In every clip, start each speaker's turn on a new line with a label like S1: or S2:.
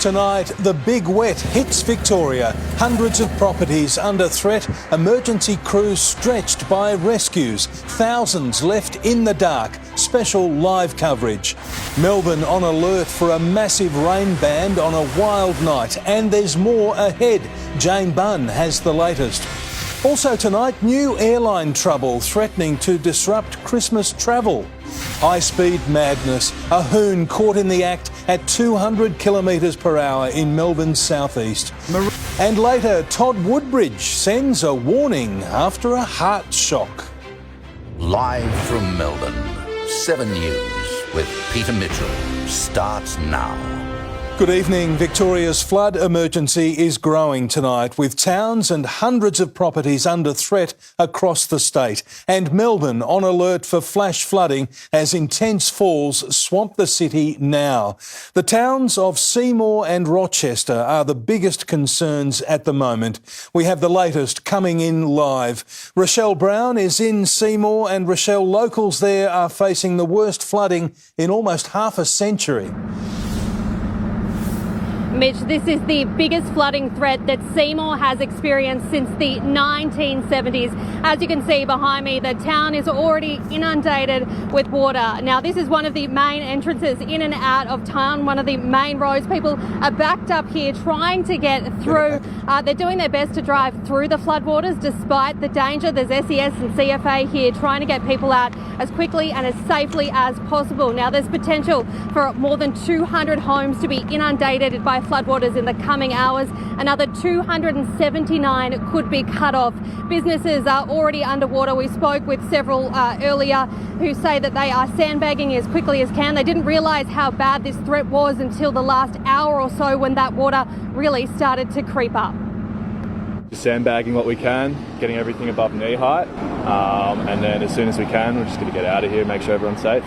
S1: Tonight, the big wet hits Victoria. Hundreds of properties under threat. Emergency crews stretched by rescues. Thousands left in the dark. Special live coverage. Melbourne on alert for a massive rain band on a wild night. And there's more ahead. Jane Bunn has the latest. Also tonight, new airline trouble threatening to disrupt Christmas travel. High-speed madness. A hoon caught in the act at 200 kilometres per hour in Melbourne's southeast. And later, Todd Woodbridge sends a warning after a heart shock.
S2: Live from Melbourne, 7 News with Peter Mitchell starts now.
S1: Good evening. Victoria's flood emergency is growing tonight, with towns and hundreds of properties under threat across the state. And Melbourne on alert for flash flooding as intense falls swamp the city now. The towns of Seymour and Rochester are the biggest concerns at the moment. We have the latest coming in live. Rochelle Brown is in Seymour, and Rochelle, locals there are facing the worst flooding in almost half a century.
S3: Mitch, this is the biggest flooding threat that Seymour has experienced since the 1970s. As you can see behind me, the town is already inundated with water. Now, this is one of the main entrances in and out of town, one of the main roads. People are backed up here trying to get through. They're doing their best to drive through the floodwaters despite the danger. There's SES and CFA here trying to get people out as quickly and as safely as possible. Now, there's potential for more than 200 homes to be inundated by floodwaters in the coming hours. Another 279 could be cut off. Businesses are already underwater. We spoke with several earlier who say that they are sandbagging as quickly as can. They didn't realise how bad this threat was until the last hour or so when that water really started to creep up.
S4: Just sandbagging what we can, getting everything above knee height, and then as soon as we can, we're just going to get out of here, make sure everyone's safe.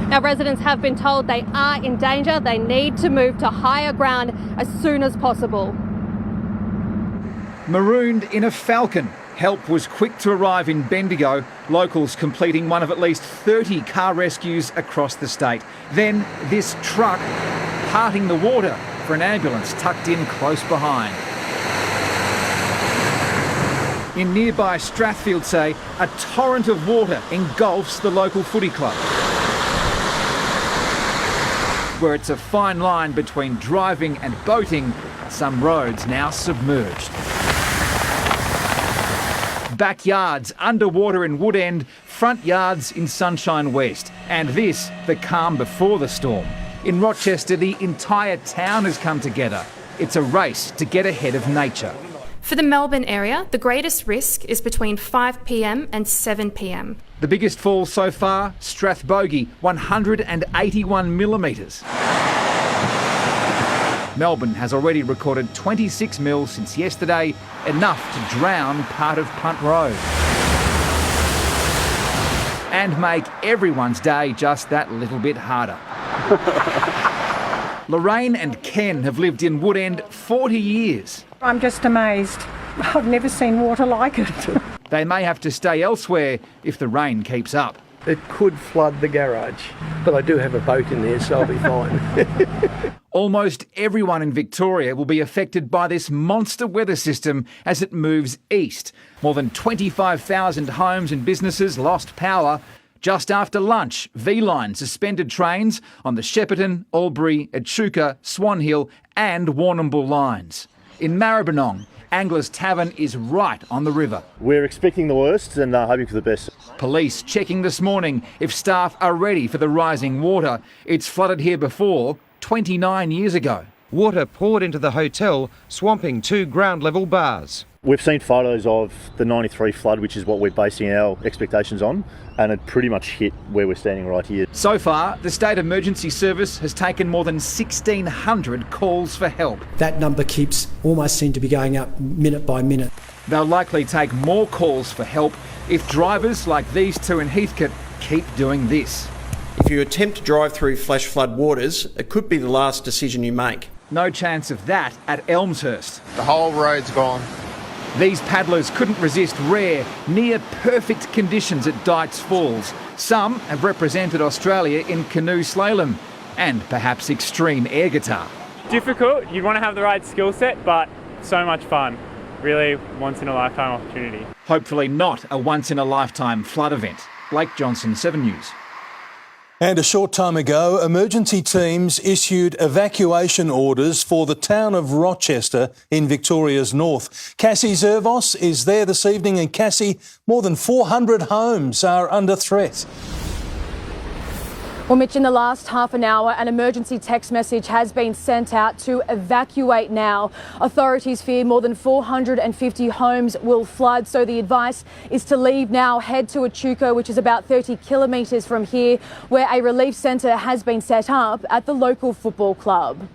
S3: Now, residents have been told they are in danger. They need to move to higher ground as soon as possible.
S5: Marooned in a Falcon, help was quick to arrive in Bendigo, locals completing one of at least 30 car rescues across the state. Then this truck parting the water for an ambulance tucked in close behind. In nearby Strathfield, say, a torrent of water engulfs the local footy club, where it's a fine line between driving and boating, some roads now submerged. Backyards underwater in Woodend, front yards in Sunshine West. And this, the calm before the storm. In Rochester, the entire town has come together. It's a race to get ahead of nature.
S6: For the Melbourne area, the greatest risk is between 5 p.m. and 7 p.m.
S5: The biggest fall so far, Strathbogie, 181 millimetres. Melbourne has already recorded 26 mils since yesterday, enough to drown part of Punt Road and make everyone's day just that little bit harder. Lorraine and Ken have lived in Woodend 40 years.
S7: I'm just amazed. I've never seen water like it.
S5: They may have to stay elsewhere if the rain keeps up.
S8: It could flood the garage, but I do have a boat in there, so I'll be fine.
S5: Almost everyone in Victoria will be affected by this monster weather system as it moves east. More than 25,000 homes and businesses lost power. Just after lunch, V-Line suspended trains on the Shepparton, Albury, Echuca, Swan Hill and Warrnambool lines. In Maribyrnong, Angler's Tavern is right on the river.
S9: We're expecting the worst and hoping for the best.
S5: Police checking this morning if staff are ready for the rising water. It's flooded here before, 29 years ago.
S10: Water poured into the hotel, swamping 2 ground-level bars.
S9: We've seen photos of the 93 flood, which is what we're basing our expectations on, and it pretty much hit where we're standing right here.
S5: So far, the State Emergency Service has taken more than 1,600 calls for help.
S11: That number almost seem to be going up minute by minute.
S5: They'll likely take more calls for help if drivers like these two in Heathcote keep doing this.
S12: If you attempt to drive through flash flood waters, it could be the last decision you make.
S5: No chance of that at Elmshurst.
S13: The whole road's gone.
S5: These paddlers couldn't resist rare, near-perfect conditions at Dights Falls. Some have represented Australia in canoe slalom. and perhaps extreme air guitar.
S13: Difficult, you'd want to have the right skill set, but so much fun. Really once in a lifetime opportunity.
S5: Hopefully not a once in a lifetime flood event. Blake Johnson, 7 News.
S1: And a short time ago, emergency teams issued evacuation orders for the town of Rochester in Victoria's north. Cassie Zervos is there this evening, and Cassie, more than 400 homes are under threat.
S3: Well, Mitch, in the last half an hour, an emergency text message has been sent out to evacuate now. Authorities fear more than 450 homes will flood, so the advice is to leave now, head to Echuca, which is about 30 kilometres from here, where a relief centre has been set up at the local football club.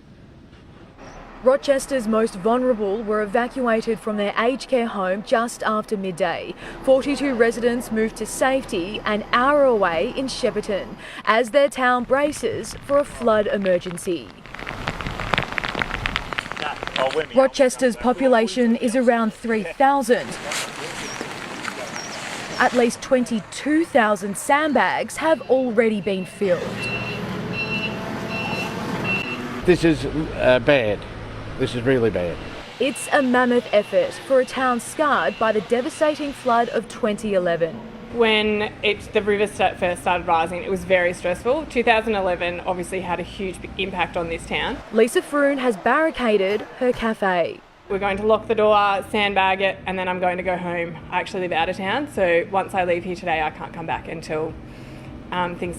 S3: Rochester's most vulnerable were evacuated from their aged care home just after midday. 42 residents moved to safety an hour away in Shepparton as their town braces for a flood emergency. Rochester's population is around 3,000. At least 22,000 sandbags have already been filled.
S14: This is bad. This is really bad.
S3: It's a mammoth effort for a town scarred by the devastating flood of 2011.
S15: When the river first started rising, it was very stressful. 2011 obviously had a huge impact on this town.
S3: Lisa Froon has barricaded her cafe.
S15: We're going to lock the door, sandbag it, and then I'm going to go home. I actually live out of town, so once I leave here today, I can't come back until things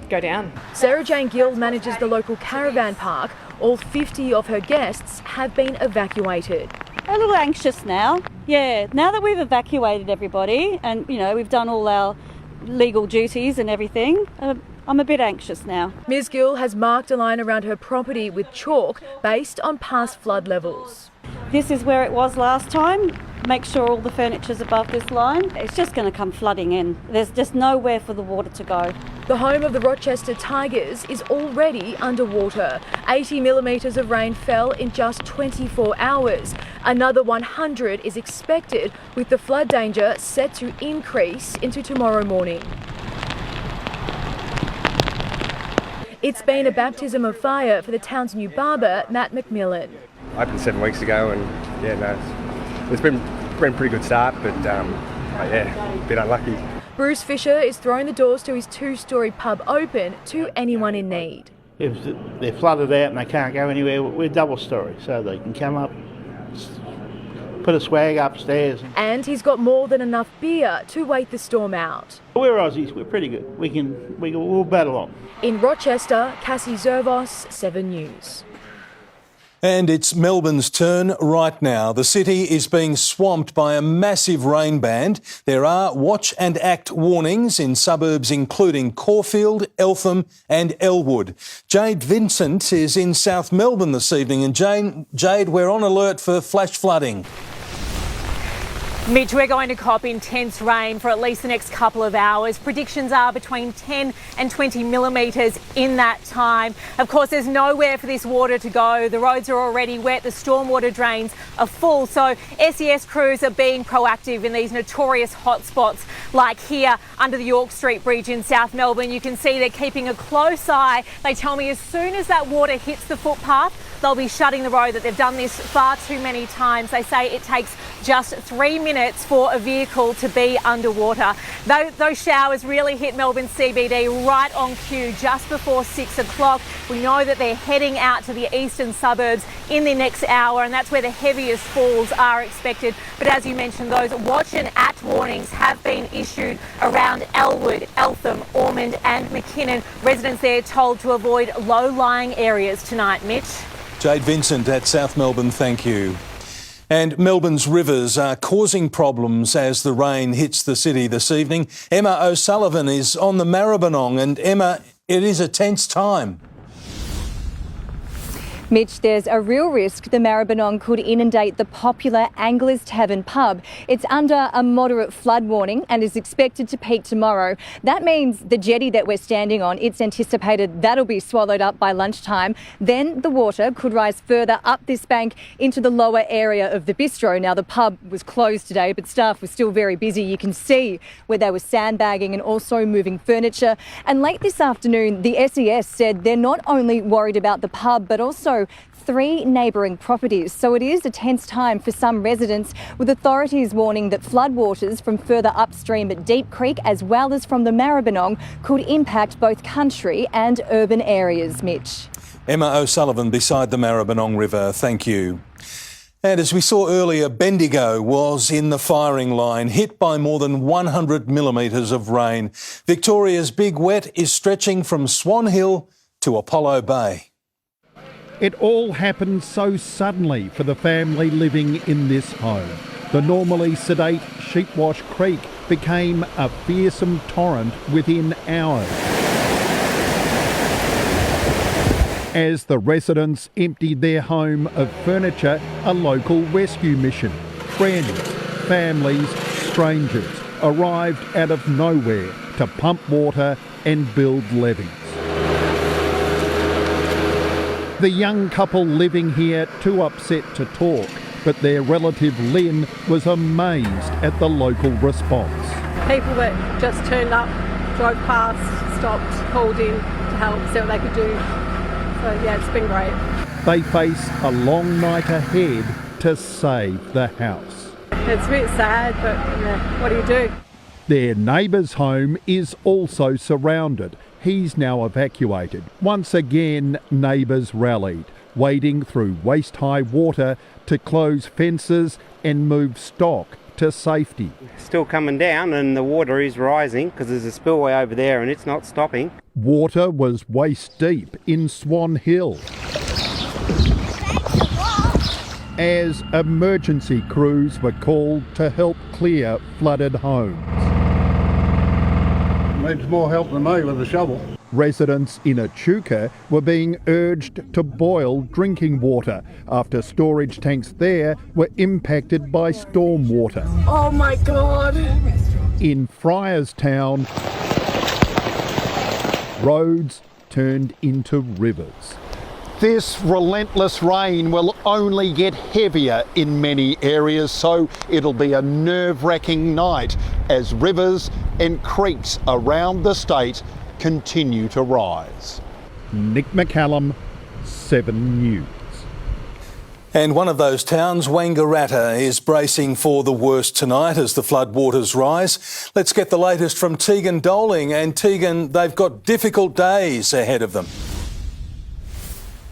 S15: go down.
S3: Sarah Jane Gill manages the local caravan park. All 50 of her guests have been evacuated.
S16: A little anxious now. Yeah, now that we've evacuated everybody and, we've done all our legal duties and everything, I'm a bit anxious now.
S3: Ms Gill has marked a line around her property with chalk based on past flood levels.
S16: This is where it was last time. Make sure all the furniture's above this line. It's just going to come flooding in. There's just nowhere for the water to go.
S3: The home of the Rochester Tigers is already underwater. 80 millimetres of rain fell in just 24 hours. Another 100 is expected, with the flood danger set to increase into tomorrow morning. It's been a baptism of fire for the town's new barber, Matt McMillan.
S17: Opened 7 weeks ago, and it's been a pretty good start, but a bit unlucky.
S3: Bruce Fisher is throwing the doors to his 2-storey pub open to anyone in need.
S18: If they're flooded out and they can't go anywhere, we're double-storey, so they can come up, put a swag upstairs.
S3: And he's got more than enough beer to wait the storm out.
S18: We're Aussies, we're pretty good. We'll battle on.
S3: In Rochester, Cassie Zervos, 7 News.
S1: And it's Melbourne's turn right now. The city is being swamped by a massive rain band. There are watch and act warnings in suburbs including Caulfield, Eltham and Elwood. Jade Vincent is in South Melbourne this evening. And Jade, we're on alert for flash flooding.
S3: Mitch, we're going to cop intense rain for at least the next couple of hours. Predictions are between 10 and 20 millimetres in that time. Of course, there's nowhere for this water to go. The roads are already wet. The stormwater drains are full. So SES crews are being proactive in these notorious hotspots like here under the York Street Bridge in South Melbourne. You can see they're keeping a close eye. They tell me as soon as that water hits the footpath, they'll be shutting the road, that they've done this far too many times. They say it takes just 3 minutes for a vehicle to be underwater. Those showers really hit Melbourne CBD right on cue just before 6 o'clock. We know that they're heading out to the eastern suburbs in the next hour, and that's where the heaviest falls are expected. But as you mentioned, those watch and act warnings have been issued around Elwood, Eltham, Ormond and McKinnon. Residents there told to avoid low-lying areas tonight. Mitch?
S1: Jade Vincent at South Melbourne, thank you. And Melbourne's rivers are causing problems as the rain hits the city this evening. Emma O'Sullivan is on the Maribyrnong, and Emma, it is a tense time.
S3: Mitch, there's a real risk the Maribyrnong could inundate the popular Anglers Tavern pub. It's under a moderate flood warning and is expected to peak tomorrow. That means the jetty that we're standing on, it's anticipated that'll be swallowed up by lunchtime. Then the water could rise further up this bank into the lower area of the bistro. Now, the pub was closed today, but staff were still very busy. You can see where they were sandbagging and also moving furniture. And late this afternoon, the SES said they're not only worried about the pub, but also 3 neighbouring properties. So it is a tense time for some residents, with authorities warning that floodwaters from further upstream at Deep Creek as well as from the Maribyrnong could impact both country and urban areas. Mitch.
S1: Emma O'Sullivan beside the Maribyrnong River, thank you. And as we saw earlier, Bendigo was in the firing line, hit by more than 100 millimetres of rain. Victoria's big wet is stretching from Swan Hill to Apollo Bay.
S19: It all happened so suddenly for the family living in this home. The normally sedate Sheepwash Creek became a fearsome torrent within hours. As the residents emptied their home of furniture, a local rescue mission, friends, families, strangers, arrived out of nowhere to pump water and build levees. The young couple living here too upset to talk, but their relative Lynn was amazed at the local response.
S7: People that just turned up, drove past, stopped, called in to help, see what they could do. So yeah, it's been great.
S19: They face a long night ahead to save the house.
S7: It's a bit sad, but yeah, what do you do?
S19: Their neighbour's home is also surrounded. He's now evacuated. Once again, neighbours rallied, wading through waist-high water to close fences and move stock to safety.
S14: Still coming down and the water is rising because there's a spillway over there and it's not stopping.
S19: Water was waist deep in Swan Hill as emergency crews were called to help clear flooded homes.
S18: Needs more help than me with the shovel.
S19: Residents in Echuca were being urged to boil drinking water after storage tanks there were impacted by storm water.
S7: Oh my God!
S19: In Friarstown, roads turned into rivers. This relentless rain will only get heavier in many areas, so it'll be a nerve-wracking night as rivers and creeks around the state continue to rise. Nick McCallum, 7 News.
S1: And one of those towns, Wangaratta, is bracing for the worst tonight as the floodwaters rise. Let's get the latest from Tegan Doling. And Tegan, they've got difficult days ahead of them.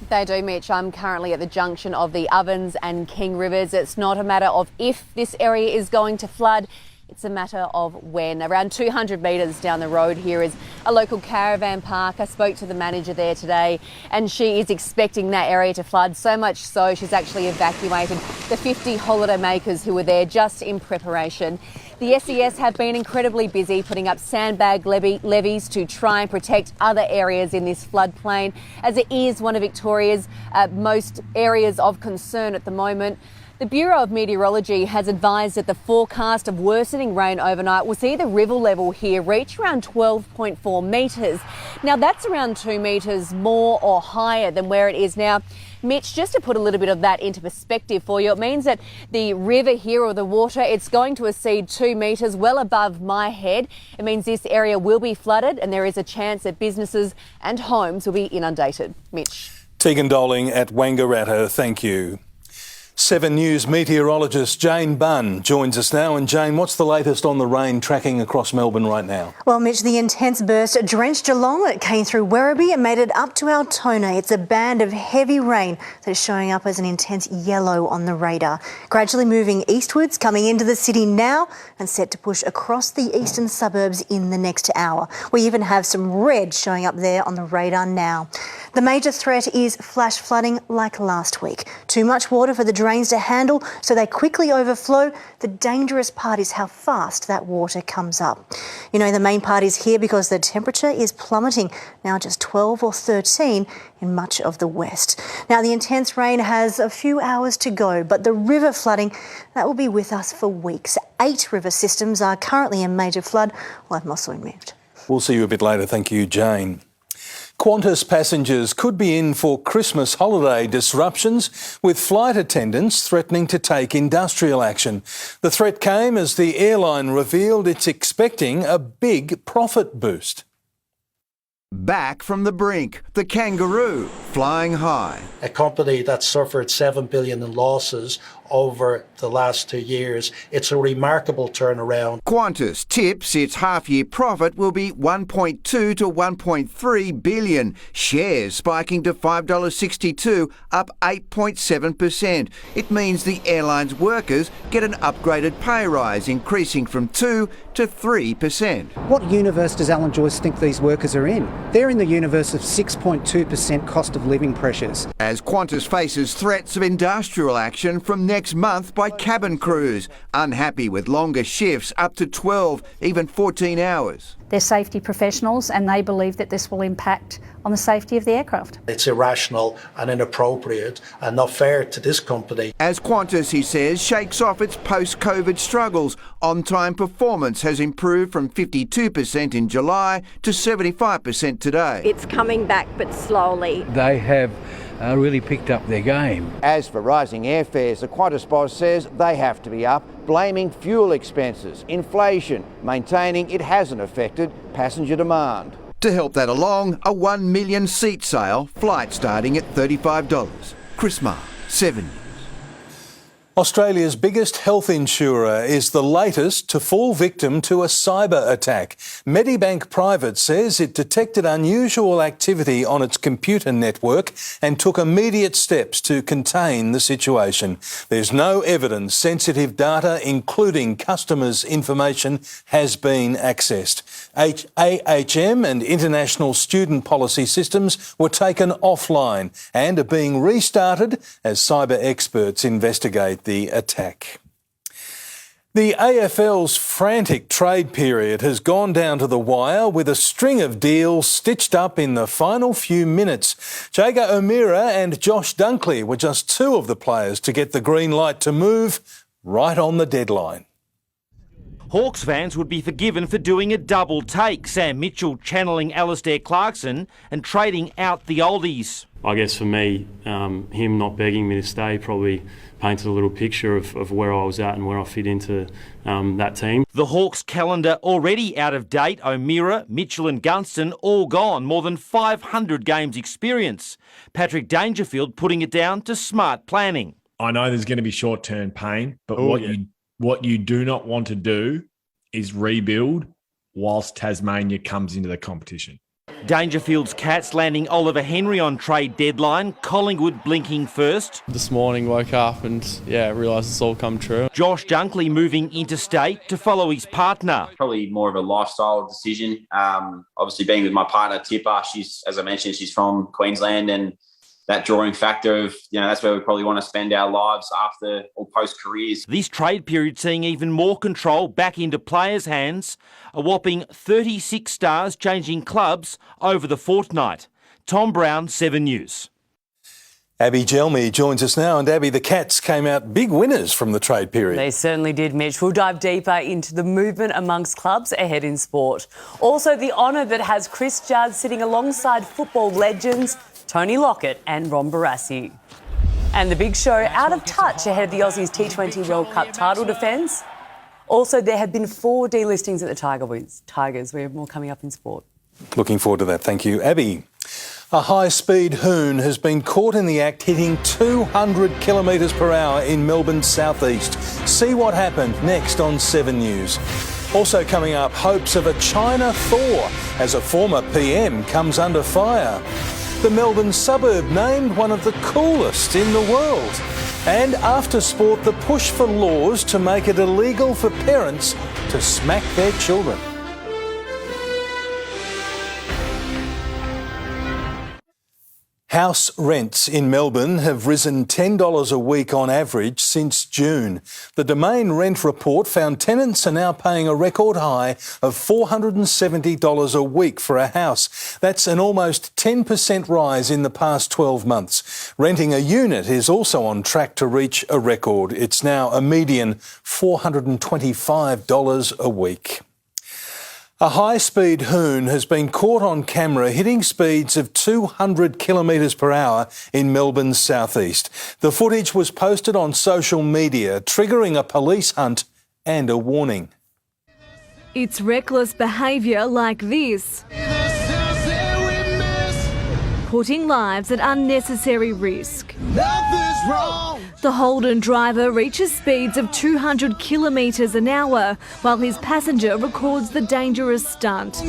S20: They do, Mitch. I'm currently at the junction of the Ovens and King Rivers. It's not a matter of if this area is going to flood. It's a matter of when. Around 200 metres down the road here is a local caravan park. I spoke to the manager there today and she is expecting that area to flood, so much so she's actually evacuated the 50 holiday makers who were there just in preparation. The SES have been incredibly busy putting up sandbag levees to try and protect other areas in this floodplain, as it is one of Victoria's most areas of concern at the moment. The Bureau of Meteorology has advised that the forecast of worsening rain overnight will see the river level here reach around 12.4 metres. Now that's around 2 metres more or higher than where it is now. Mitch, just to put a little bit of that into perspective for you, it means that the river here, or the water, it's going to exceed 2 metres, well above my head. It means this area will be flooded and there is a chance that businesses and homes will be inundated. Mitch.
S1: Tegan Doling at Wangaratta, thank you. 7 News meteorologist Jane Bunn joins us now. And Jane, what's the latest on the rain tracking across Melbourne right now?
S21: Well, Mitch, the intense burst drenched Geelong. It came through Werribee and made it up to Altona. It's a band of heavy rain that is showing up as an intense yellow on the radar. Gradually moving eastwards, coming into the city now and set to push across the eastern suburbs in the next hour. We even have some red showing up there on the radar now. The major threat is flash flooding like last week. Too much water for the drains to handle, so they quickly overflow. The dangerous part is how fast that water comes up. You know, the main part is here because the temperature is plummeting, now just 12 or 13 in much of the west. Now, the intense rain has a few hours to go, but the river flooding, that will be with us for weeks. 8 river systems are currently in major flood. Well, I've also moved.
S1: We'll see you a bit later. Thank you, Jane. Qantas passengers could be in for Christmas holiday disruptions, with flight attendants threatening to take industrial action. The threat came as the airline revealed it's expecting a big profit boost.
S2: Back from the brink, the Kangaroo flying high.
S22: A company that suffered $7 billion in losses over the last 2 years. It's a remarkable turnaround.
S2: Qantas tips its half-year profit will be $1.2 to $1.3 billion. Shares spiking to $5.62, up 8.7%. It means the airline's workers get an upgraded pay rise, increasing from 2 to 3%.
S23: What universe does Alan Joyce think these workers are in? They're in the universe of 6.2% cost of living pressures.
S2: As Qantas faces threats of industrial action from next month by cabin crews, unhappy with longer shifts up to 12, even 14 hours.
S24: They're safety professionals and they believe that this will impact on the safety of the aircraft.
S22: It's irrational and inappropriate and not fair to this company.
S2: As Qantas, he says, shakes off its post-COVID struggles, on-time performance has improved from 52% in July to 75% today.
S25: It's coming back, but slowly.
S26: They have really picked up their game.
S2: As for rising airfares, the Qantas boss says they have to be up, blaming fuel expenses, inflation, maintaining it hasn't affected passenger demand. To help that along, a 1 million seat sale, flight starting at $35. Chris Marr, 7 News.
S1: Australia's biggest health insurer is the latest to fall victim to a cyber attack. Medibank Private says it detected unusual activity on its computer network and took immediate steps to contain the situation. There's no evidence sensitive data, including customers' information, has been accessed. AHM and international student policy systems were taken offline and are being restarted as cyber experts investigate the attack. The AFL's frantic trade period has gone down to the wire with a string of deals stitched up in the final few minutes. Jager O'Meara and Josh Dunkley were just 2 of the players to get the green light to move right on the deadline.
S27: Hawks fans would be forgiven for doing a double take, Sam Mitchell channeling Alistair Clarkson and trading out the oldies.
S28: I guess for me, him not begging me to stay probably painted a little picture of where I was at and where I fit into that team.
S27: The Hawks calendar already out of date. O'Meara, Mitchell and Gunston all gone. More than 500 games experience. Patrick Dangerfield putting it down to smart planning.
S29: I know there's going to be short-term pain, but what you do not want to do is rebuild whilst Tasmania comes into the competition.
S27: Dangerfield's Cats landing Oliver Henry on trade deadline. Collingwood blinking first.
S30: This morning woke up and realised it's all come true.
S27: Josh Dunkley moving interstate to follow his partner.
S31: Probably more of a lifestyle decision. Obviously being with my partner Tipper, as I mentioned, she's from Queensland, and that drawing factor of, that's where we probably want to spend our lives after or post-careers.
S27: This trade period seeing even more control back into players' hands. A whopping 36 stars changing clubs over the fortnight. Tom Brown, 7 News.
S1: Abby Gelmy joins us now. And Abby, the Cats came out big winners from the trade period.
S32: They certainly did, Mitch. We'll dive deeper into the movement amongst clubs ahead in sport. Also, the honour that has Chris Judd sitting alongside football legends Tony Lockett and Ron Barassi. And the big show out of touch ahead of the Aussies T20 World Cup title defence. Also, there have been 4 delistings at the Tigers. We have more coming up in sport.
S1: Looking forward to that. Thank you, Abby. A high-speed hoon has been caught in the act hitting 200 kilometres per hour in Melbourne's southeast. See what happened next on 7 News. Also coming up, hopes of a China thaw as a former PM comes under fire. The Melbourne suburb named one of the coolest in the world. And after sport, the push for laws to make it illegal for parents to smack their children. House rents in Melbourne have risen $10 a week on average since June. The Domain Rent Report found tenants are now paying a record high of $470 a week for a house. That's an almost 10% rise in the past 12 months. Renting a unit is also on track to reach a record. It's now a median $425 a week. A high-speed hoon has been caught on camera hitting speeds of 200 kilometres per hour in Melbourne's southeast. The footage was posted on social media, triggering a police hunt and a warning.
S4: It's reckless behaviour like this, putting lives at unnecessary risk.
S5: Nothing's wrong.
S4: The Holden driver reaches speeds of 200 kilometres an hour while his passenger records the dangerous stunt,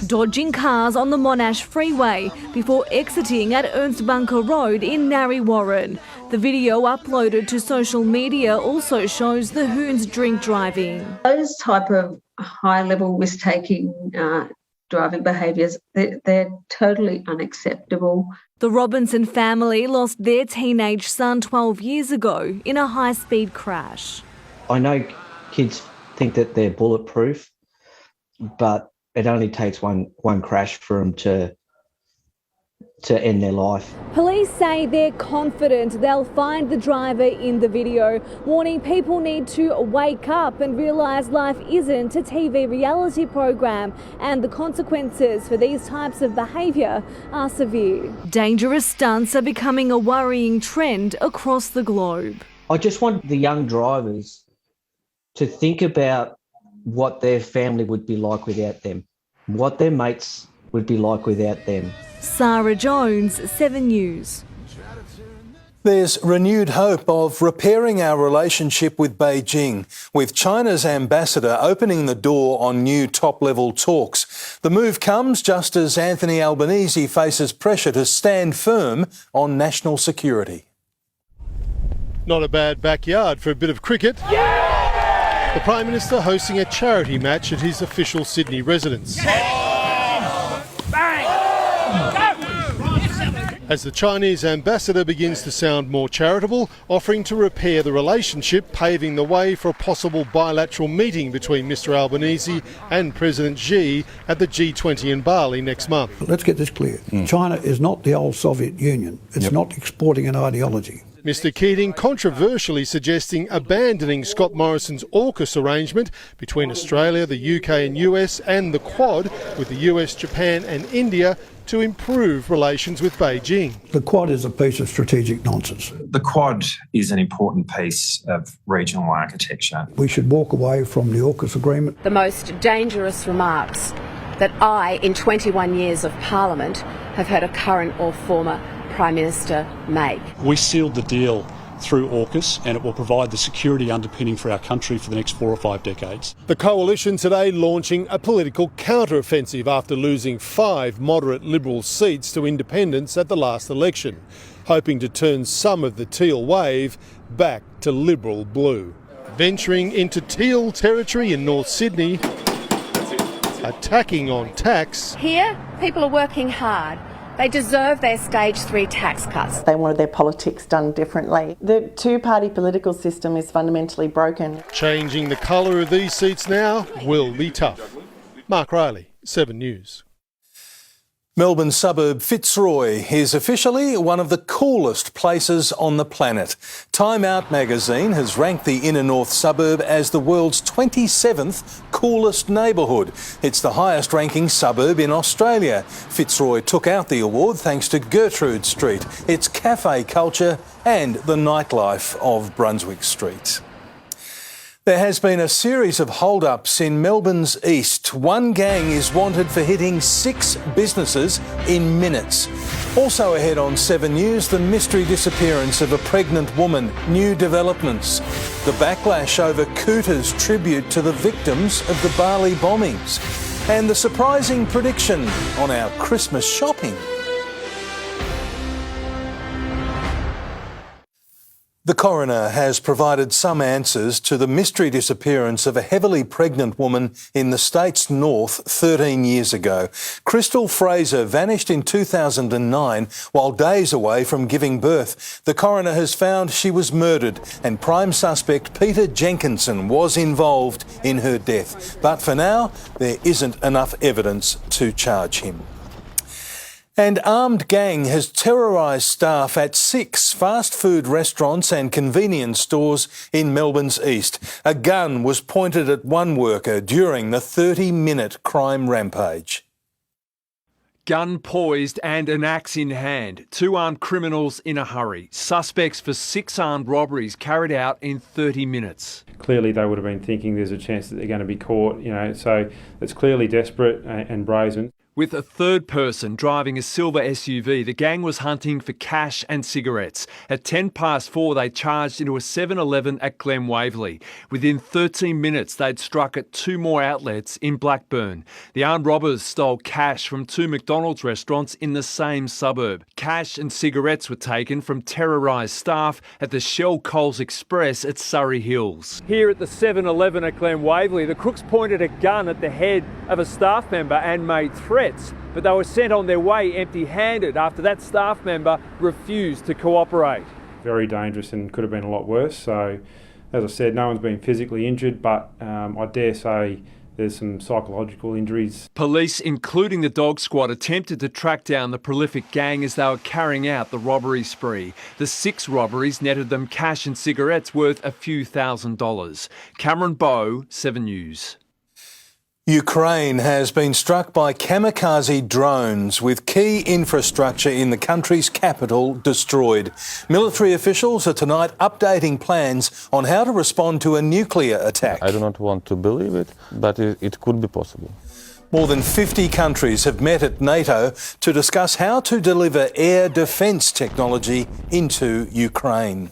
S4: dodging cars on the Monash freeway before exiting at Ernst Bunker Road in Narre Warren. The video uploaded to social media also shows the hoon's drink driving.
S6: Those type of high-level risk-taking driving behaviours, they're totally unacceptable.
S4: The Robinson family lost their teenage son 12 years ago in a high-speed crash.
S8: I know kids think that they're bulletproof, but it only takes one crash for them to end their life.
S4: Police say they're confident they'll find the driver in the video, warning people need to wake up and realise life isn't a TV reality program and the consequences for these types of behaviour are severe. Dangerous stunts are becoming a worrying trend across the globe.
S8: I just want the young drivers to think about what their family would be like without them, what their mates would be like without them.
S4: Sarah Jones, 7 News.
S1: There's renewed hope of repairing our relationship with Beijing, with China's ambassador opening the door on new top-level talks. The move comes just as Anthony Albanese faces pressure to stand firm on national security.
S9: Not a bad backyard for a bit of cricket. Yeah! The Prime Minister hosting a charity match at his official Sydney residence. As the Chinese ambassador begins to sound more charitable, offering to repair the relationship, paving the way for a possible bilateral meeting between Mr Albanese and President Xi at the G20 in Bali next month.
S10: Let's get this clear. China is not the old Soviet Union. It's not exporting an ideology.
S9: Mr Keating controversially suggesting abandoning Scott Morrison's AUKUS arrangement between Australia, the UK and US and the Quad with the US, Japan and India to improve relations with Beijing.
S10: The Quad is a piece of strategic nonsense.
S11: The Quad is an important piece of regional architecture.
S10: We should walk away from the AUKUS agreement.
S25: The most dangerous remarks that I, in 21 years of Parliament, have heard a current or former Prime Minister make.
S12: We sealed the deal through AUKUS and it will provide the security underpinning for our country for the next 4 or 5 decades.
S9: The coalition today launching a political counter-offensive after losing 5 moderate Liberal seats to independents at the last election, hoping to turn some of the Teal wave back to Liberal blue. Venturing into Teal territory in North Sydney, attacking on tax.
S25: Here, people are working hard. They deserve their stage 3 tax cuts.
S13: They wanted their politics done differently. The two-party political system is fundamentally broken.
S9: Changing the colour of these seats now will be tough. Mark Riley, 7 News.
S1: Melbourne suburb Fitzroy is officially one of the coolest places on the planet. Time Out magazine has ranked the inner north suburb as the world's 27th coolest neighbourhood. It's the highest ranking suburb in Australia. Fitzroy took out the award thanks to Gertrude Street, its cafe culture and the nightlife of Brunswick Street. There has been a series of hold-ups in Melbourne's east. One gang is wanted for hitting 6 businesses in minutes. Also ahead on 7 News, the mystery disappearance of a pregnant woman, new developments. The backlash over Cooter's tribute to the victims of the Bali bombings. And the surprising prediction on our Christmas shopping. The coroner has provided some answers to the mystery disappearance of a heavily pregnant woman in the state's north 13 years ago. Crystal Fraser vanished in 2009 while days away from giving birth. The coroner has found she was murdered and prime suspect Peter Jenkinson was involved in her death. But for now, there isn't enough evidence to charge him. An armed gang has terrorised staff at 6 fast food restaurants and convenience stores in Melbourne's east. A gun was pointed at one worker during the 30-minute crime rampage.
S3: Gun poised and an axe in hand. 2 armed criminals in a hurry. Suspects for 6 armed robberies carried out in 30 minutes.
S28: Clearly they would have been thinking there's a chance that they're going to be caught, so it's clearly desperate and brazen.
S3: With a third person driving a silver SUV, the gang was hunting for cash and cigarettes. At 4:10, they charged into a 7-Eleven at Glen Waverley. Within 13 minutes, they'd struck at 2 more outlets in Blackburn. The armed robbers stole cash from 2 McDonald's restaurants in the same suburb. Cash and cigarettes were taken from terrorised staff at the Shell Coles Express at Surrey Hills. Here at the 7-Eleven at Glen Waverley, the crooks pointed a gun at the head of a staff member and made threats. But they were sent on their way empty-handed after that staff member refused to cooperate.
S28: Very dangerous and could have been a lot worse. So, as I said, no one's been physically injured, but I dare say there's some psychological injuries.
S3: Police, including the dog squad, attempted to track down the prolific gang as they were carrying out the robbery spree. The 6 robberies netted them cash and cigarettes worth a few $1,000s. Cameron Bowe, 7 News.
S1: Ukraine has been struck by kamikaze drones with key infrastructure in the country's capital destroyed. Military officials are tonight updating plans on how to respond to a nuclear attack.
S7: I do not want to believe it, but it could be possible.
S1: More than 50 countries have met at NATO to discuss how to deliver air defence technology into Ukraine.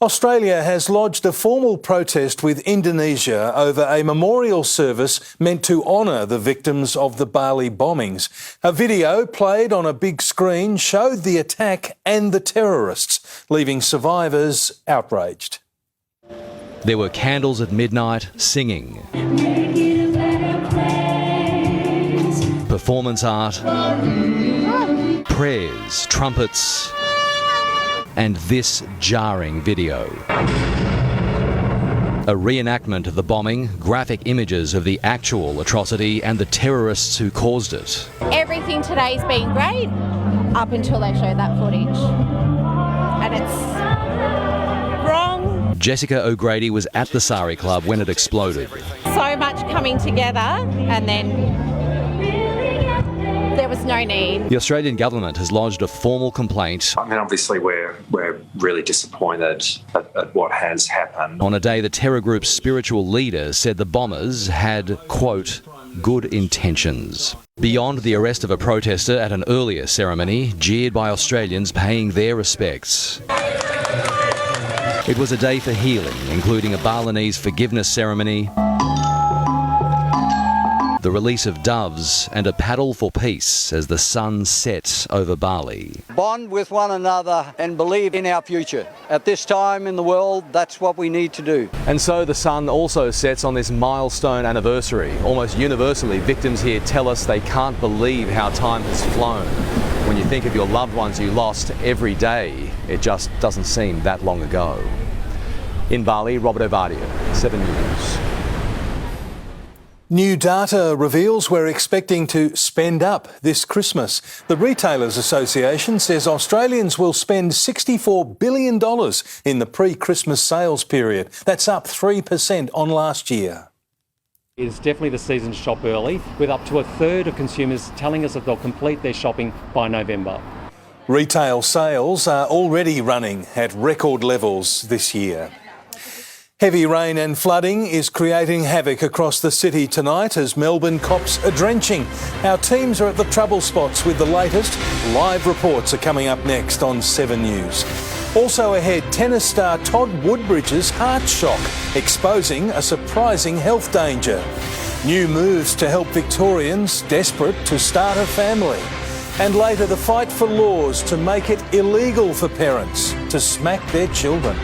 S1: Australia has lodged a formal protest with Indonesia over a memorial service meant to honour the victims of the Bali bombings. A video played on a big screen showed the attack and the terrorists, leaving survivors outraged.
S14: There were candles at midnight, singing, performance art, prayers, trumpets, and this jarring video. A reenactment of the bombing, graphic images of the actual atrocity and the terrorists who caused it.
S15: Everything today's been great up until they showed that footage. And it's wrong.
S14: Jessica O'Grady was at the Sari Club when it exploded.
S15: So much coming together and then there was no need.
S14: The Australian government has lodged a formal complaint.
S11: I mean, obviously we're really disappointed at what has happened.
S14: On a day the terror group's spiritual leader said the bombers had, quote, good intentions. Beyond the arrest of a protester at an earlier ceremony, jeered by Australians paying their respects. It was a day for healing, including a Balinese forgiveness ceremony, the release of doves and a paddle for peace as the sun sets over Bali.
S16: Bond with one another and believe in our future. At this time in the world, that's what we need to do.
S14: And so the sun also sets on this milestone anniversary. Almost universally, victims here tell us they can't believe how time has flown. When you think of your loved ones you lost every day, it just doesn't seem that long ago. In Bali, Robert Ovadia, 7 News.
S1: New data reveals we're expecting to spend up this Christmas. The Retailers Association says Australians will spend $64 billion in the pre-Christmas sales period. That's up 3% on last year.
S17: It's definitely the season to shop early, with up to a third of consumers telling us that they'll complete their shopping by November.
S1: Retail sales are already running at record levels this year. Heavy rain and flooding is creating havoc across the city tonight as Melbourne cops are drenching. Our teams are at the trouble spots with the latest. Live reports are coming up next on 7 News. Also ahead, tennis star Todd Woodbridge's heart shock, exposing a surprising health danger. New moves to help Victorians desperate to start a family. And later, the fight for laws to make it illegal for parents to smack their children.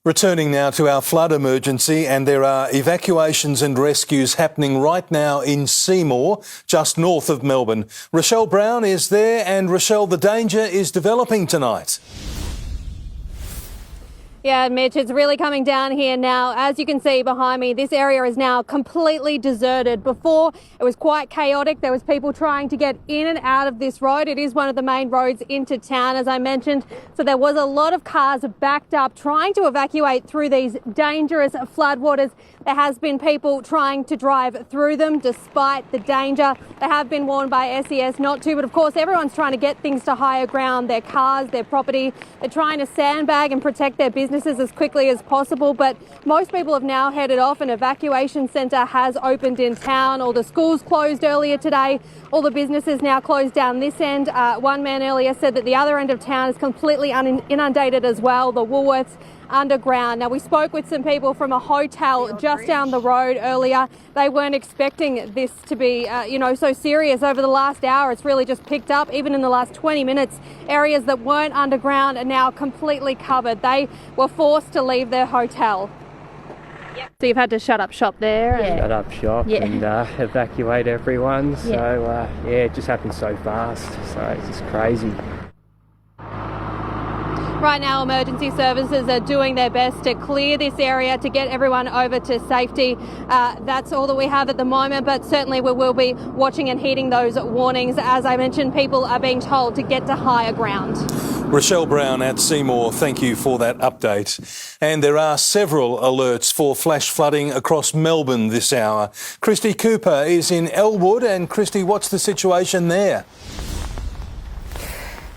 S1: Returning now to our flood emergency, and there are evacuations and rescues happening right now in Seymour, just north of Melbourne. Rochelle Brown is there, and Rochelle, the danger is developing tonight.
S2: Yeah, Mitch, it's really coming down here now. As you can see behind me, this area is now completely deserted. Before, it was quite chaotic. There was people trying to get in and out of this road. It is one of the main roads into town, as I mentioned. So there was a lot of cars backed up trying to evacuate through these dangerous floodwaters. There has been people trying to drive through them despite the danger. They have been warned by SES not to, but of course everyone's trying to get things to higher ground, their cars, their property. They're trying to sandbag and protect their businesses as quickly as possible, but most people have now headed off. An evacuation centre has opened in town. All the schools closed earlier today. All the businesses now closed down this end. One man earlier said that the other end of town is completely inundated as well, the Woolworths underground. Now, we spoke with some people from a hotel just down the road earlier. They weren't expecting this to be, so serious over the last hour. It's really just picked up. Even in the last 20 minutes, areas that weren't underground are now completely covered. They were forced to leave their hotel. So you've had to shut up shop there?
S18: And shut up shop and evacuate everyone. So, it just happened so fast. So it's just crazy.
S2: Right now, emergency services are doing their best to clear this area to get everyone over to safety. That's all that we have at the moment, but certainly we will be watching and heeding those warnings. As I mentioned, people are being told to get to higher ground.
S1: Rochelle Brown at Seymour, thank you for that update. And there are several alerts for flash flooding across Melbourne this hour. Christy Cooper is in Elwood, and Christy, what's the situation there?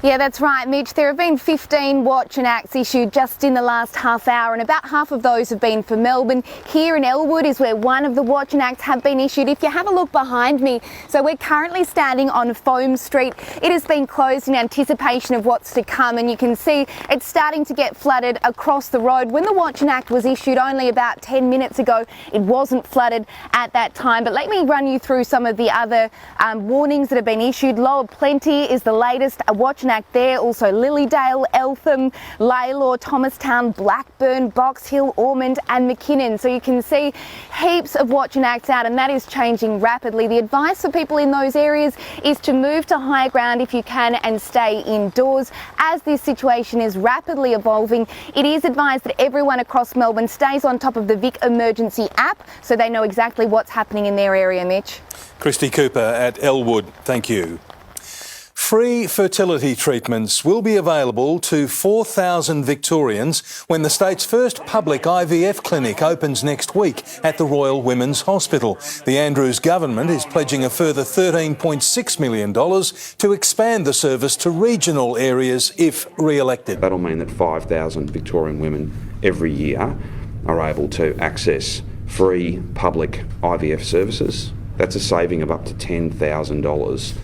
S19: Yeah, that's right, Mitch. There have been 15 watch and acts issued just in the last half hour, and about half of those have been for Melbourne. Here in Elwood is where one of the watch and acts have been issued. If you have a look behind me, so we're currently standing on Foam Street. It has been closed in anticipation of what's to come, and you can see it's starting to get flooded across the road. When the watch and act was issued only about 10 minutes ago, it wasn't flooded at that time. But let me run you through some of the other warnings that have been issued. Lower Plenty is the latest watch and act there, also Lilydale, Eltham, Lalor, Thomastown, Blackburn, Box Hill, Ormond and McKinnon. So you can see heaps of watch and acts out, and that is changing rapidly. The advice for people in those areas is to move to higher ground if you can and stay indoors. As this situation is rapidly evolving, it is advised that everyone across Melbourne stays on top of the Vic Emergency app so they know exactly what's happening in their area, Mitch.
S1: Christy Cooper at Elwood, thank you. Free fertility treatments will be available to 4,000 Victorians when the state's first public IVF clinic opens next week at the Royal Women's Hospital. The Andrews government is pledging a further $13.6 million to expand the service to regional areas if re-elected.
S20: That'll mean that 5,000 Victorian women every year are able to access free public IVF services. That's a saving of up to $10,000.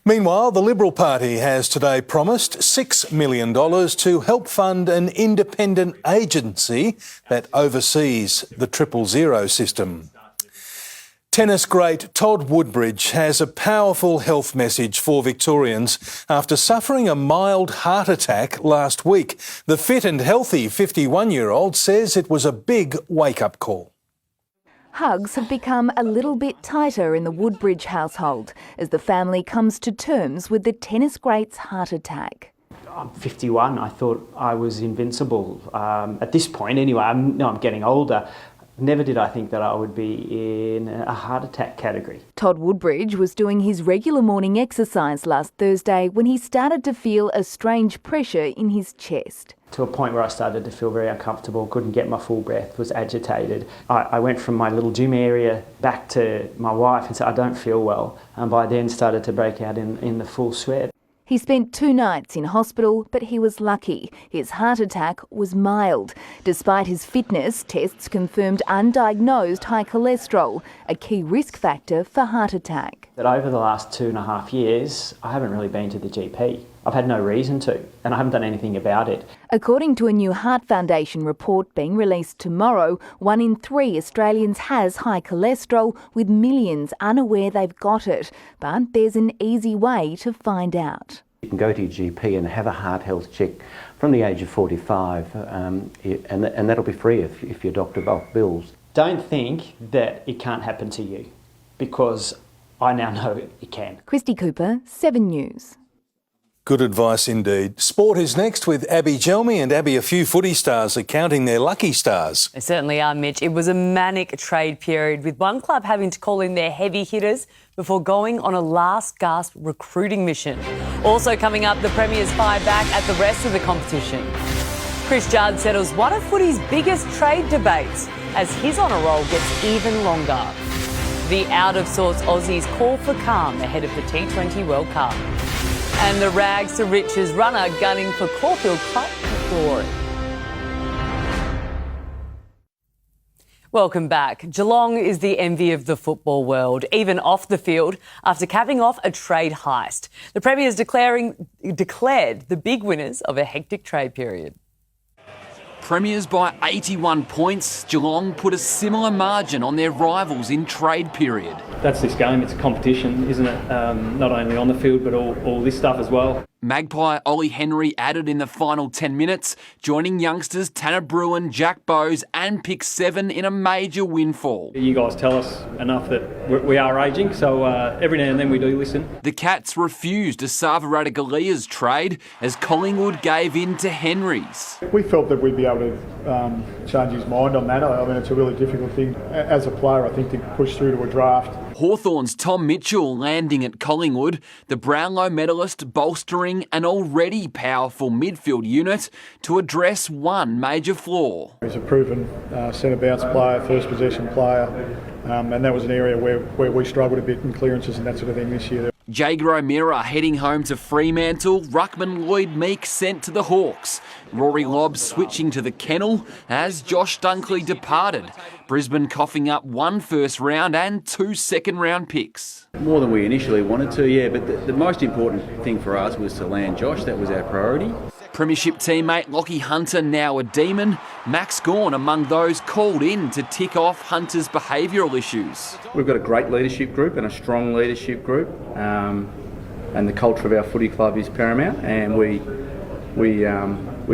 S1: Meanwhile, the Liberal Party has today promised $6 million to help fund an independent agency that oversees the 000 system. Tennis great Todd Woodbridge has a powerful health message for Victorians after suffering a mild heart attack last week. The fit and healthy 51-year-old says it was a big wake-up call.
S21: Hugs have become a little bit tighter in the Woodbridge household as the family comes to terms with the tennis great's heart attack.
S22: I'm 51. I thought I was invincible. At this point anyway, I'm getting older. Never did I think that I would be in a heart attack category.
S21: Todd Woodbridge was doing his regular morning exercise last Thursday when he started to feel a strange pressure in his chest.
S22: To a point where I started to feel very uncomfortable, couldn't get my full breath, was agitated. I went from my little gym area back to my wife and said, I don't feel well. And by then started to break out in the full sweat.
S21: He spent 2 nights in hospital, but he was lucky. His heart attack was mild. Despite his fitness, tests confirmed undiagnosed high cholesterol, a key risk factor for heart attack.
S22: That over the last 2.5 years, I haven't really been to the GP. I've had no reason to, and I haven't done anything about it.
S21: According to a new Heart Foundation report being released tomorrow, 1 in 3 Australians has high cholesterol, with millions unaware they've got it. But there's an easy way to find out.
S4: You can go to your GP and have a heart health check from the age of 45, and that'll be free if your doctor bulk bills.
S22: Don't think that it can't happen to you, because I now know it can.
S21: Christy Cooper, 7 News.
S1: Good advice indeed. Sport is next with Abby Gelmy. And Abby, a few footy stars are counting their lucky stars.
S5: They certainly are, Mitch. It was a manic trade period, with one club having to call in their heavy hitters before going on a last-gasp recruiting mission. Also coming up, the Premier's fire back at the rest of the competition. Chris Judd settles one of footy's biggest trade debates as his honour roll gets even longer. The out-of-sorts Aussies call for calm ahead of the T20 World Cup. And the rags to riches runner gunning for Caulfield Cup glory. Welcome back. Geelong is the envy of the football world, even off the field, after capping off a trade heist. The Premier's declared the big winners of a hectic trade period.
S6: Premiers by 81 points, Geelong put a similar margin on their rivals in trade period.
S22: That's this game, it's a competition, isn't it? Not only on the field, but all this stuff as well.
S6: Magpie Ollie Henry added in the final 10 minutes, joining youngsters Tanner Bruin, Jack Bowes and Pick 7 in a major windfall.
S22: You guys tell us enough that we are ageing, so every now and then we do listen.
S6: The Cats refused Asava Radagalia's trade as Collingwood gave in to Henry's.
S8: We felt that we'd be able to change his mind on that. I mean, it's a really difficult thing as a player, I think, to push through to a draft.
S6: Hawthorn's Tom Mitchell landing at Collingwood, the Brownlow medalist bolstering an already powerful midfield unit to address one major flaw.
S8: He's a proven centre-bounce player, first possession player, and that was an area where we struggled a bit in clearances and that sort of thing this year.
S6: Jager O'Meara heading home to Fremantle, Ruckman Lloyd Meek sent to the Hawks, Rory Lobb switching to the Kennel as Josh Dunkley departed, Brisbane coughing up 1 first round and 2 second round picks.
S23: More than we initially wanted to, yeah, but the most important thing for us was to land Josh. That was our priority.
S6: Premiership teammate Lockie Hunter now a demon, Max Gawn among those called in to tick off Hunter's behavioural issues.
S23: We've got a great leadership group and a strong leadership group, and the culture of our footy club is paramount, and we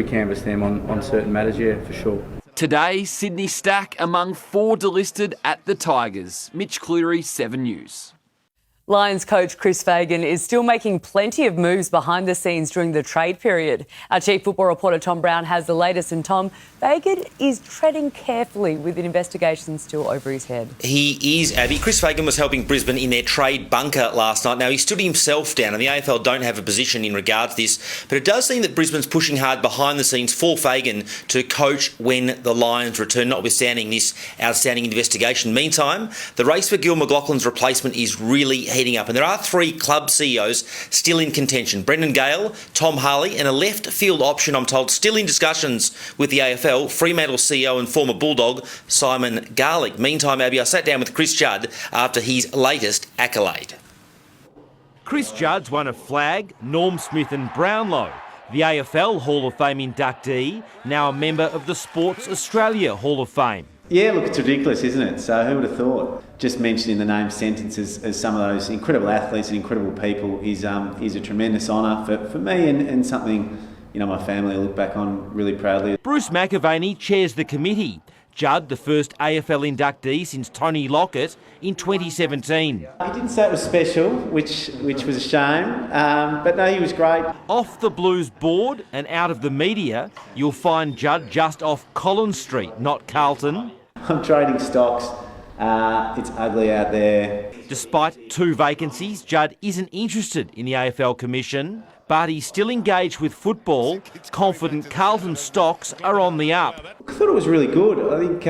S23: canvass them on certain matters, yeah, for sure.
S6: Today, Sydney Stack among 4 delisted at the Tigers. Mitch Cleary, 7 News.
S5: Lions coach Chris Fagan is still making plenty of moves behind the scenes during the trade period. Our chief football reporter Tom Brown has the latest, and Tom, Fagan is treading carefully with an investigation still over his head.
S24: He is, Abby. Chris Fagan was helping Brisbane in their trade bunker last night. Now, he stood himself down, and the AFL don't have a position in regards to this, but it does seem that Brisbane's pushing hard behind the scenes for Fagan to coach when the Lions return, notwithstanding this outstanding investigation. Meantime, the race for Gil McLachlan's replacement is really heating up, and there are 3 club CEOs still in contention. Brendan Gale, Tom Harley, and a left field option, I'm told, still in discussions with the AFL, Fremantle CEO and former Bulldog Simon Garlick. Meantime, Abby, I sat down with Chris Judd after his latest accolade.
S26: Chris Judd's won a flag, Norm Smith and Brownlow. The AFL Hall of Fame inductee, now a member of the Sports Australia Hall of Fame.
S27: Yeah, look, it's ridiculous, isn't it? So who would have thought? Just mentioning the name sentences as some of those incredible athletes and incredible people is a tremendous honour for me and something, you know, my family look back on really proudly.
S26: Bruce McAvaney chairs the committee. Judd, the first AFL inductee since Tony Lockett in 2017.
S27: He didn't say it was special, which was a shame, but no, he was great.
S26: Off the Blues board and out of the media, you'll find Judd just off Collins Street, not Carlton.
S27: I'm trading stocks. It's ugly out there.
S26: Despite 2 vacancies, Judd isn't interested in the AFL Commission, but he's still engaged with football, confident Carlton stocks are on the up.
S27: I thought it was really good. I think,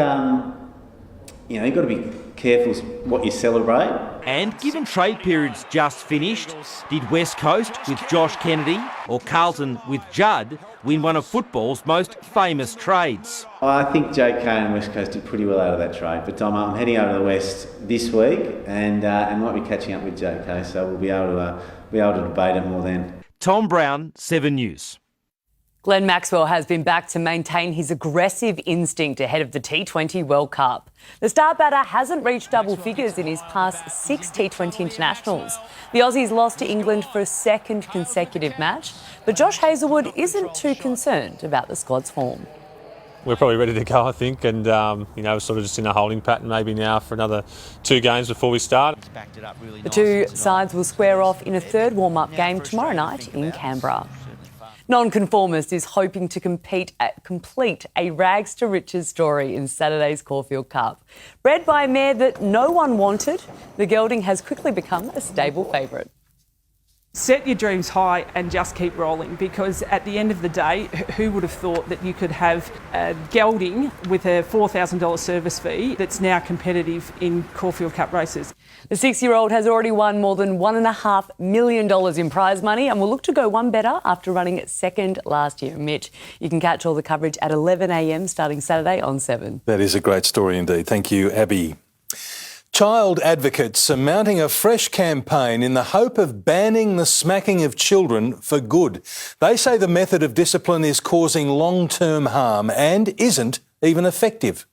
S27: you've got to be careful what you celebrate.
S26: And given trade periods just finished, did West Coast with Josh Kennedy or Carlton with Judd win one of football's most famous trades?
S27: I think JK and West Coast did pretty well out of that trade, but I'm heading over to the West this week and might be catching up with JK, so we'll be able to debate it more then.
S26: Tom Brown, 7 News.
S5: Glenn Maxwell has been back to maintain his aggressive instinct ahead of the T20 World Cup. The star batter hasn't reached double figures in his past 6 T20 internationals. The Aussies lost to England for a second consecutive match, but Josh Hazlewood isn't too concerned about the squad's form.
S3: We're probably ready to go, I think, and we're sort of just in a holding pattern maybe now for another 2 games before we start.
S5: The two sides will square off in a third warm-up game tomorrow night in Canberra. Nonconformist is hoping to complete a rags to riches story in Saturday's Caulfield Cup. Bred by a mare that no one wanted, the gelding has quickly become a stable favourite.
S7: Set your dreams high and just keep rolling, because at the end of the day, who would have thought that you could have a gelding with a $4,000 service fee that's now competitive in Caulfield Cup races?
S5: The 6-year-old has already won more than $1.5 million in prize money and will look to go one better after running second last year. Mitch, you can catch all the coverage at 11 a.m. starting Saturday on 7.
S1: That is a great story indeed. Thank you, Abby. Child advocates are mounting a fresh campaign in the hope of banning the smacking of children for good. They say the method of discipline is causing long-term harm and isn't even effective.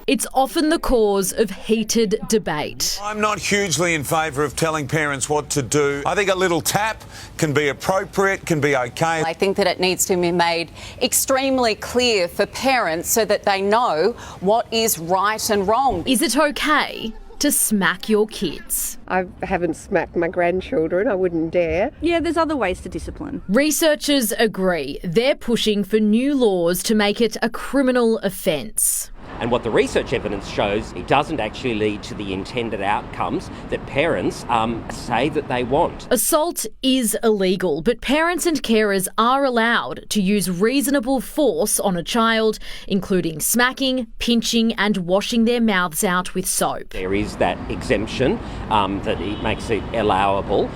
S9: It's often the cause of heated debate.
S10: I'm not hugely in favour of telling parents what to do. I think a little tap can be appropriate, can be okay.
S12: I think that it needs to be made extremely clear for parents so that they know what is right and wrong.
S9: Is it okay to smack your kids?
S13: I haven't smacked my grandchildren, I wouldn't dare.
S25: Yeah, there's other ways to discipline.
S9: Researchers agree. They're pushing for new laws to make it a criminal offence.
S28: And what the research evidence shows, it doesn't actually lead to the intended outcomes that parents say that they want.
S9: Assault is illegal, but parents and carers are allowed to use reasonable force on a child, including smacking, pinching and washing their mouths out with soap.
S28: There is that exemption that it makes it allowable,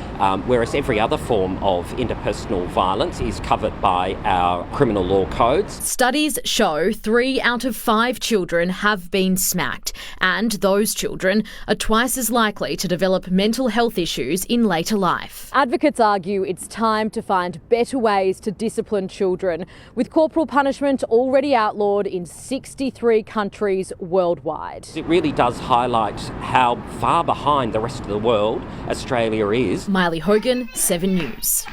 S28: whereas every other form of interpersonal violence is covered by our criminal law codes.
S9: Studies show 3 out of 5 children have been smacked, and those children are twice as likely to develop mental health issues in later life.
S2: Advocates argue it's time to find better ways to discipline children, with corporal punishment already outlawed in 63 countries worldwide.
S28: It really does highlight how far behind the rest of the world Australia is.
S9: Miley Hogan, 7 News.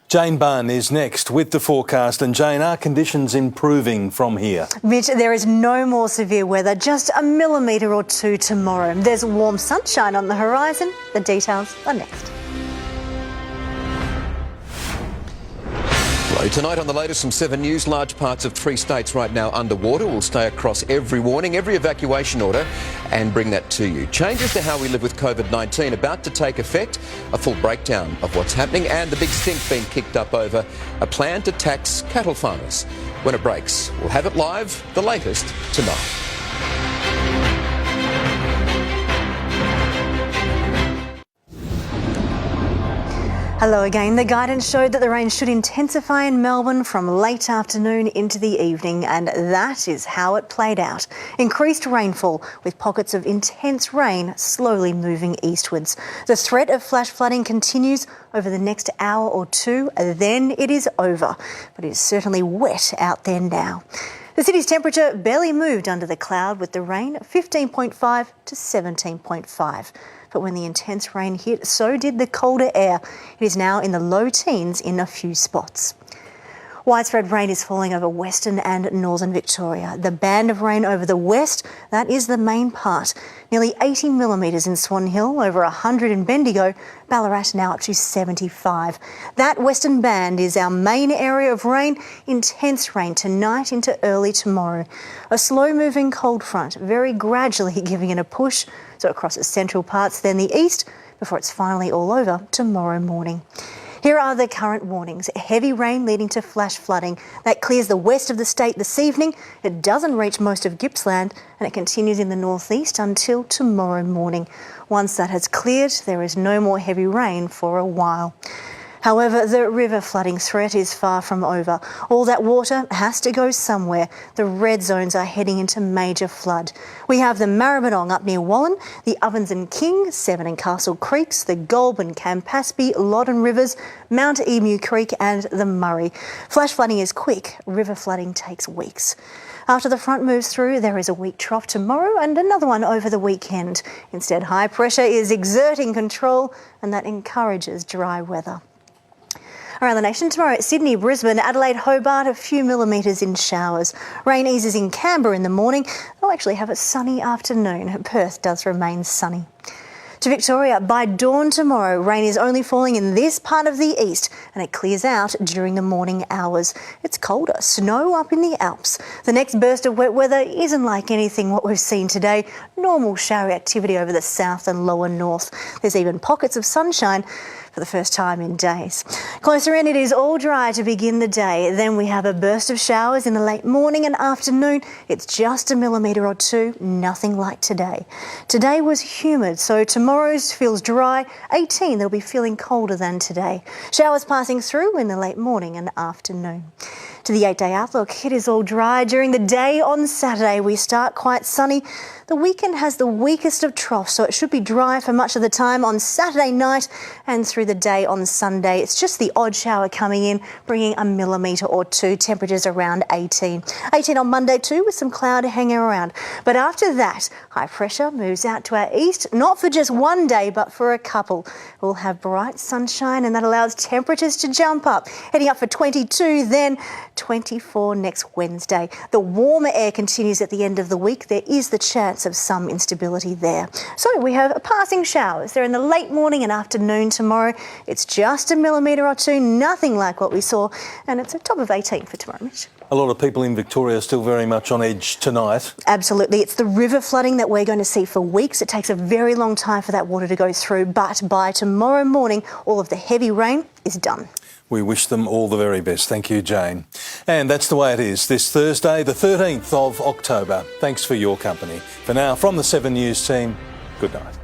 S1: Jane Barn is next with the forecast. And Jane, are conditions improving from here?
S29: Mitch, there is no more severe weather, just a millimetre or 2 tomorrow. There's warm sunshine on the horizon. The details are next.
S30: Tonight on the latest from 7 News, large parts of 3 states right now underwater. We'll stay across every warning, every evacuation order and bring that to you. Changes to how we live with COVID-19 about to take effect, a full breakdown of what's happening and the big stink being kicked up over a plan to tax cattle farmers. When it breaks, we'll have it live, the latest tonight.
S29: Hello again. The guidance showed that the rain should intensify in Melbourne from late afternoon into the evening, and that is how it played out. Increased rainfall with pockets of intense rain slowly moving eastwards. The threat of flash flooding continues over the next hour or 2, then it is over. But it is certainly wet out there now. The city's temperature barely moved under the cloud with the rain 15.5 to 17.5. But when the intense rain hit, so did the colder air. It is now in the low teens in a few spots. Widespread rain is falling over western and northern Victoria. The band of rain over the west, that is the main part. Nearly 80 millimetres in Swan Hill, over 100 in Bendigo, Ballarat now up to 75. That western band is our main area of rain. Intense rain tonight into early tomorrow. A slow-moving cold front, very gradually giving it a push, so across the central parts, then the east, before it's finally all over tomorrow morning. Here are the current warnings. Heavy rain leading to flash flooding. That clears the west of the state this evening. It doesn't reach most of Gippsland and it continues in the northeast until tomorrow morning. Once that has cleared, there is no more heavy rain for a while. However, the river flooding threat is far from over. All that water has to go somewhere. The red zones are heading into major flood. We have the Maribyrnong up near Wallen, the Ovens and King, Severn and Castle Creeks, the Goulburn, Campaspe, Loddon Rivers, Mount Emu Creek and the Murray. Flash flooding is quick. River flooding takes weeks. After the front moves through, there is a weak trough tomorrow and another one over the weekend. Instead, high pressure is exerting control and that encourages dry weather. Around the nation tomorrow at Sydney, Brisbane, Adelaide, Hobart, a few millimetres in showers. Rain eases in Canberra in the morning. They'll actually have a sunny afternoon. Perth does remain sunny. To Victoria, by dawn tomorrow, rain is only falling in this part of the east and it clears out during the morning hours. It's colder, snow up in the Alps. The next burst of wet weather isn't like anything what we've seen today. Normal showery activity over the south and lower north. There's even pockets of sunshine for the first time in days. Closer in, it is all dry to begin the day. Then we have a burst of showers in the late morning and afternoon. It's just a millimetre or two, nothing like today. Today was humid, so tomorrow's feels dry. 18, they'll be feeling colder than today. Showers passing through in the late morning and afternoon. To the 8-day outlook, it is all dry. During the day on Saturday, we start quite sunny. The weekend has the weakest of troughs, so it should be dry for much of the time on Saturday night and through the day on Sunday. It's just the odd shower coming in, bringing a millimetre or two, temperatures around 18. 18 on Monday too, with some cloud hanging around. But after that, high pressure moves out to our east, not for just one day, but for a couple. We'll have bright sunshine and that allows temperatures to jump up, heading up for 22, then 24 next Wednesday. The warmer air continues at the end of the week. There is the chance of some instability there. So we have passing showers. They're in the late morning and afternoon tomorrow. It's just a millimetre or two, nothing like what we saw, and it's a top of 18 for tomorrow, Mitch.
S1: A lot of people in Victoria are still very much on edge tonight.
S29: Absolutely. It's the river flooding that we're going to see for weeks. It takes a very long time for that water to go through, but by tomorrow morning, all of the heavy rain is done.
S1: We wish them all the very best. Thank you, Jane. And that's the way it is this Thursday, the 13th of October. Thanks for your company. For now, from the 7 News team, good night.